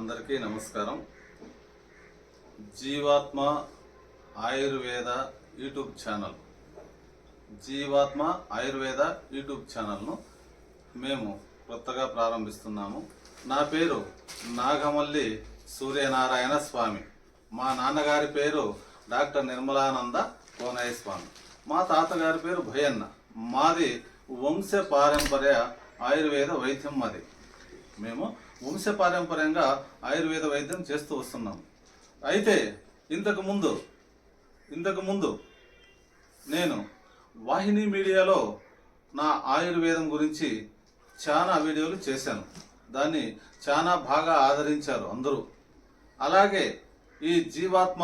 అందరికీ నమస్కారం. జీవాత్మ ఆయుర్వేద యూట్యూబ్ ఛానల్ యూట్యూబ్ ఛానల్ను మేము కొత్తగా ప్రారంభిస్తున్నాము. నా పేరు నాగమల్లి సూర్యనారాయణ స్వామి. మా నాన్నగారి పేరు డాక్టర్ నిర్మలానంద కోనయ్య స్వామి. మా తాతగారి పేరు భయన్న. మాది వంశ పారంపర్య ఆయుర్వేద వైద్యం. మాది మేము వంశపారంపర్యంగా ఆయుర్వేద వైద్యం చేస్తూ వస్తున్నాం. అయితే ఇంతకు ముందు నేను వాహిని మీడియాలో నా ఆయుర్వేదం గురించి చాలా వీడియోలు చేశాను. దాన్ని చాలా బాగా ఆదరించారు అందరూ. అలాగే ఈ జీవాత్మ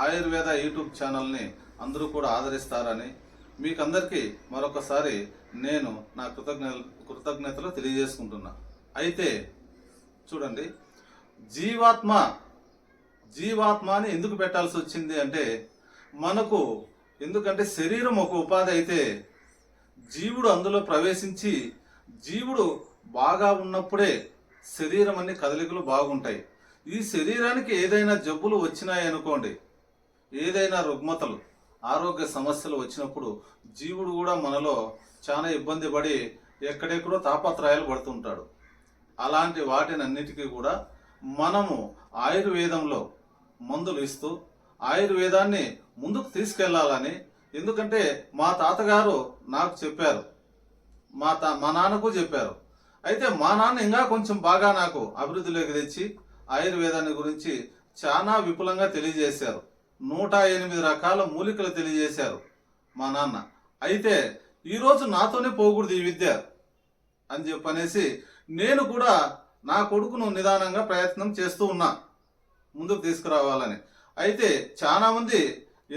ఆయుర్వేద యూట్యూబ్ ఛానల్ని అందరూ కూడా ఆదరిస్తారని మీకందరికీ మరొకసారి నేను నా కృతజ్ఞతలు తెలియజేసుకుంటున్నా. అయితే చూడండి, జీవాత్మ అని ఎందుకు పెట్టాల్సి వచ్చింది అంటే, మనకు ఎందుకంటే శరీరం ఒక ఉపాధి అయితే జీవుడు అందులో ప్రవేశించి జీవుడు బాగా ఉన్నప్పుడే శరీరం అన్ని కదలికలు బాగుంటాయి. ఈ శరీరానికి ఏదైనా జబ్బులు వచ్చినాయి అనుకోండి, ఏదైనా రుగ్మతలు ఆరోగ్య సమస్యలు వచ్చినప్పుడు జీవుడు కూడా మనలో చాలా ఇబ్బంది పడి ఎక్కడెక్కడో తాపత్రయాలు పడుతుంటాడు. అలాంటి వాటినన్నిటికీ కూడా మనము ఆయుర్వేదంలో మందులు ఇస్తూ ఆయుర్వేదాన్ని ముందుకు తీసుకెళ్లాలని, ఎందుకంటే మా తాతగారు నాకు చెప్పారు, మా నాన్నకు చెప్పారు. అయితే మా నాన్న ఇంకా కొంచెం బాగా నాకు అభివృద్ధిలోకి తెచ్చి ఆయుర్వేదాన్ని గురించి చాలా విపులంగా తెలియజేశారు. 108 రకాల మూలికలు తెలియజేశారు మా నాన్న. అయితే ఈరోజు నాతోనే పోకూడదు ఈ విద్య అని చెప్పనేసి నేను కూడా నా కొడుకును నిదానంగా ప్రయత్నం చేస్తూ ఉన్నా ముందుకు తీసుకురావాలని. అయితే చాలా మంది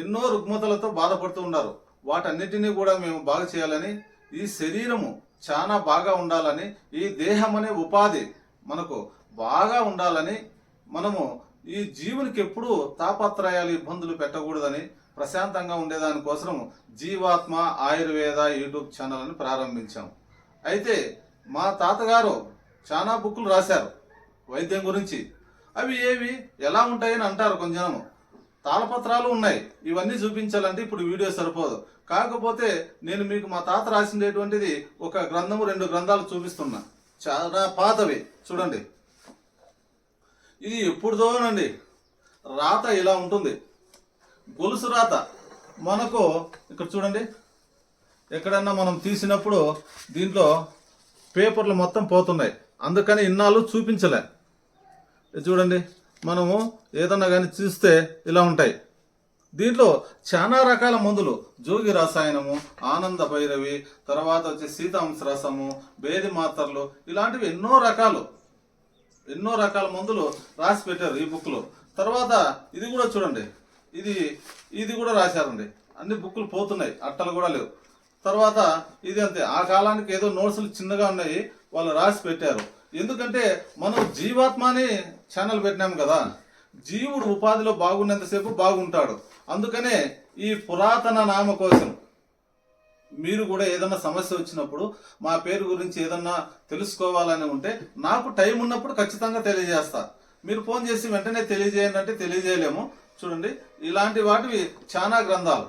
ఎన్నో రుగ్మతలతో బాధపడుతూ ఉన్నారు. వాటన్నిటినీ కూడా మేము బాగు చేయాలని, ఈ శరీరము చాలా బాగా ఉండాలని, ఈ దేహం అనే ఉపాధి మనకు బాగా ఉండాలని, మనము ఈ జీవునికి ఎప్పుడూ తాపత్రయాలు ఇబ్బందులు పెట్టకూడదని, ప్రశాంతంగా ఉండేదానికోసం జీవాత్మ ఆయుర్వేద యూట్యూబ్ ఛానల్ అని ప్రారంభించాం. అయితే మా తాతగారు చాలా బుక్కులు రాశారు వైద్యం గురించి. అవి ఏవి ఎలా ఉంటాయని అంటారు కొంచెం. తాళపత్రాలు ఉన్నాయి, ఇవన్నీ చూపించాలంటే ఇప్పుడు వీడియో సరిపోదు. కాకపోతే నేను మీకు మా తాత రాసినటువంటిది ఒక గ్రంథము 2 గ్రంథాలు చూపిస్తున్నా. చాలా పాతవి చూడండి. ఇది ఎప్పుడుదోనండి. రాత ఇలా ఉంటుంది, గొలుసు రాత. మనకు ఇక్కడ చూడండి, ఎక్కడన్నా మనం తీసినప్పుడు దీంట్లో పేపర్లు మొత్తం పోతున్నాయి, అందుకని ఇన్నాళ్ళు చూపించలే. చూడండి, మనము ఏదన్నా కానీ చూస్తే ఇలా ఉంటాయి. దీంట్లో చాలా రకాల మందులు, జోగి రసాయనము, ఆనంద భైరవి, తర్వాత వచ్చి సీతాంశ రసము, బేది మాత్రలు, ఇలాంటివి ఎన్నో రకాల మందులు రాసి పెట్టారు ఈ బుక్లో. తర్వాత ఇది కూడా చూడండి, ఇది కూడా రాశారండి. అన్ని బుక్కులు పోతున్నాయి, అట్టలు కూడా లేవు. తర్వాత ఇది అంతే, ఆ కాలానికి ఏదో నోట్స్లు చిన్నగా ఉన్నాయి, వాళ్ళు రాసి పెట్టారు. ఎందుకంటే మనం జీవాత్మ అని ఛానల్ పెట్టినాం కదా, జీవుడు ఉపాధిలో బాగున్నంతసేపు బాగుంటాడు. అందుకనే ఈ పురాతన నామ కోసం మీరు కూడా ఏదన్నా సమస్య వచ్చినప్పుడు, మా పేరు గురించి ఏదన్నా తెలుసుకోవాలని ఉంటే నాకు టైం ఉన్నప్పుడు ఖచ్చితంగా తెలియజేస్తా. మీరు ఫోన్ చేసి వెంటనే తెలియజేయండి అంటే తెలియజేయలేము. చూడండి, ఇలాంటి వాటివి చాలా గ్రంథాలు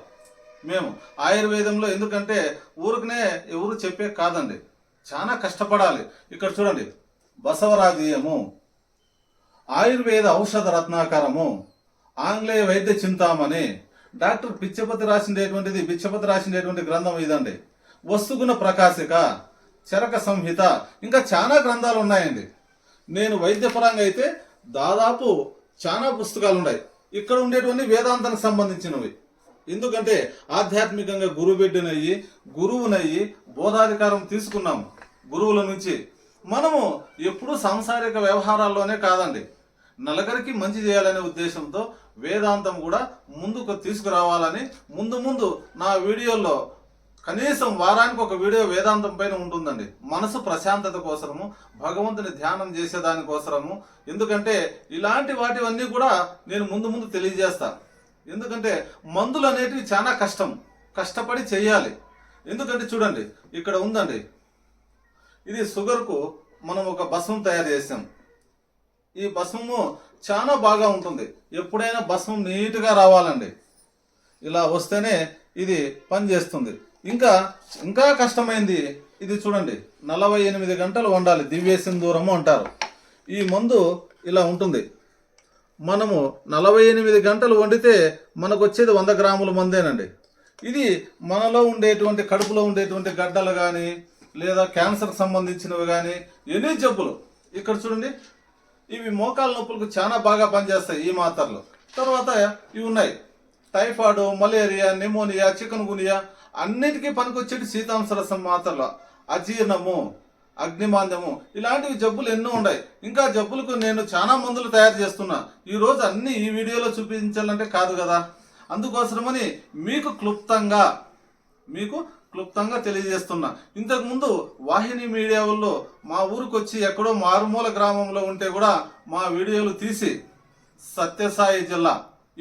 మేము ఆయుర్వేదంలో, ఎందుకంటే ఊరికనే ఎవరు చెప్పే కాదండి, చాలా కష్టపడాలి. ఇక్కడ చూడండి, బసవరాజీయము, ఆయుర్వేద ఔషధ రత్నాకరము, ఆంగ్లేయ వైద్య చింతామణి, డాక్టర్ బిచ్చపతి రాసినటువంటి గ్రంథం ఇదండి. వస్తుగుణ ప్రకాశిక, చరక సంహిత, ఇంకా చాలా గ్రంథాలు ఉన్నాయండి. నేను వైద్యపరంగా అయితే దాదాపు చాలా పుస్తకాలు ఉన్నాయి. ఇక్కడ ఉండేటువంటి వేదాంతానికి సంబంధించినవి. ఎందుకంటే ఆధ్యాత్మికంగా గురువునయ్యి బోధాధికారం తీసుకున్నాము గురువుల నుంచి. మనము ఎప్పుడూ సాంసారిక వ్యవహారాల్లోనే కాదండి, నలుగురికి మంచి చేయాలనే ఉద్దేశంతో వేదాంతం కూడా ముందుకు తీసుకురావాలని ముందు నా వీడియోల్లో కనీసం వారానికి ఒక వీడియో వేదాంతం పైన ఉంటుందండి. మనసు ప్రశాంతత కోసము, భగవంతుని ధ్యానం చేసేదానికోసము. ఎందుకంటే ఇలాంటి వాటివన్నీ కూడా నేను ముందు తెలియజేస్తా. ఎందుకంటే మందులు అనేటివి చాలా కష్టపడి చేయాలి. ఎందుకంటే చూడండి, ఇక్కడ ఉందండి, ఇది షుగర్కు మనం ఒక భస్మం తయారు చేసాం. ఈ భస్మము చాలా బాగా ఉంటుంది. ఎప్పుడైనా భస్మం నీట్గా రావాలండి. ఇలా వస్తేనే ఇది పనిచేస్తుంది. ఇంకా కష్టమైంది ఇది చూడండి. 48 గంటలు వండాలి. దివ్య సింధూరము అంటారు. ఈ మందు ఇలా ఉంటుంది. మనము 48 గంటలు వండితే మనకు వచ్చేది 100 గ్రాముల మందేనండి. ఇది మనలో ఉండేటువంటి కడుపులో ఉండేటువంటి గడ్డలు కానీ లేదా క్యాన్సర్కి సంబంధించినవి కానీ ఎన్ని జబ్బులు ఇక్కడ చూడండి. ఇవి మోకాల నొప్పులకు చాలా బాగా పనిచేస్తాయి ఈ మాత్రలు. తర్వాత ఇవి ఉన్నాయి టైఫాయిడ్, మలేరియా, నిమోనియా, చికెన్ గునియా అన్నిటికీ పనికొచ్చేటి సీతాంశరసం మాత్రలు. అజీర్ణము, అగ్నిమాంద్యము ఇలాంటివి జబ్బులు ఎన్నో ఉన్నాయి. ఇంకా జబ్బులకు నేను చాలా మందులు తయారు చేస్తున్నా. ఈరోజు అన్ని ఈ వీడియోలో చూపించాలంటే కాదు కదా. అందుకోసమని మీకు క్లుప్తంగా తెలియజేస్తున్నా. ఇంతకుముందు వాహిని మీడియా వాళ్ళు మా ఊరికి వచ్చి ఎక్కడో మారుమూల గ్రామంలో ఉంటే కూడా మా వీడియోలు తీసి సత్యసాయి జిల్లా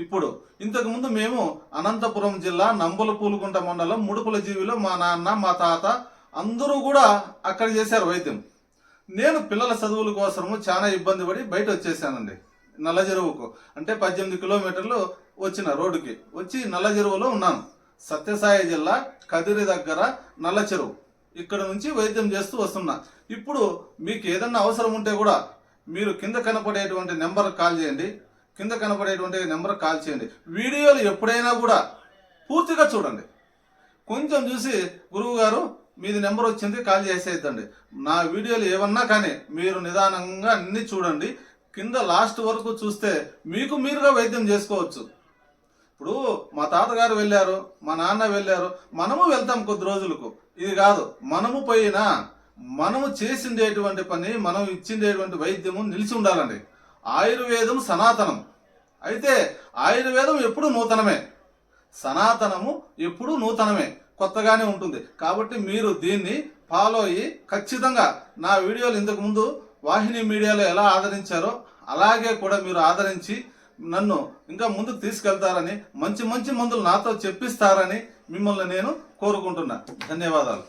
ఇప్పుడు ఇంతకుముందు మేము అనంతపురం జిల్లా నంబలపూలుగుంట మండలం ముడుపుల జీవిలో మా నాన్న మా తాత అందరూ కూడా అక్కడ చేశారు వైద్యం. నేను పిల్లల చదువుల కోసము చాలా ఇబ్బంది పడి బయట వచ్చేసానండి. నల్ల చెరువుకు అంటే 18 కిలోమీటర్లు వచ్చిన రోడ్డుకి వచ్చి నల్ల చెరువులో ఉన్నాను. సత్యసాయి జిల్లా కదిరి దగ్గర నల్ల చెరువు. ఇక్కడ నుంచి వైద్యం చేస్తూ వస్తున్నా. ఇప్పుడు మీకు ఏదన్నా అవసరం ఉంటే కూడా మీరు కింద కనపడేటువంటి నెంబర్ కాల్ చేయండి. వీడియోలు ఎప్పుడైనా కూడా పూర్తిగా చూడండి. కొంచెం చూసి గురువు గారు మీది నెంబర్ వచ్చింది కాల్ చేసేద్దండి. నా వీడియోలు ఏమన్నా కానీ మీరు నిదానంగా అన్ని చూడండి. కింద లాస్ట్ వరకు చూస్తే మీకు మీరుగా వైద్యం చేసుకోవచ్చు. ఇప్పుడు మా తాతగారు వెళ్ళారు, మా నాన్న వెళ్ళారు, మనము వెళ్తాం కొద్ది రోజులకు. ఇది కాదు, మనము పోయినా మనము చేసిండేటువంటి పని, మనం ఇచ్చిండేటువంటి వైద్యము నిలిచి ఉండాలండి. ఆయుర్వేదం సనాతనం అయితే ఆయుర్వేదం ఎప్పుడు నూతనమే, సనాతనము ఎప్పుడు నూతనమే, కొత్తగానే ఉంటుంది. కాబట్టి మీరు దీన్ని ఫాలో అయ్యి ఖచ్చితంగా నా వీడియోలు ఇంతకు ముందు వాహిని మీడియాలో ఎలా ఆదరించారో అలాగే కూడా మీరు ఆదరించి నన్ను ఇంకా ముందుకు తీసుకెళ్తారని, మంచి మందులు నాతో చెప్పిస్తారని మిమ్మల్ని నేను కోరుకుంటున్నా. ధన్యవాదాలు.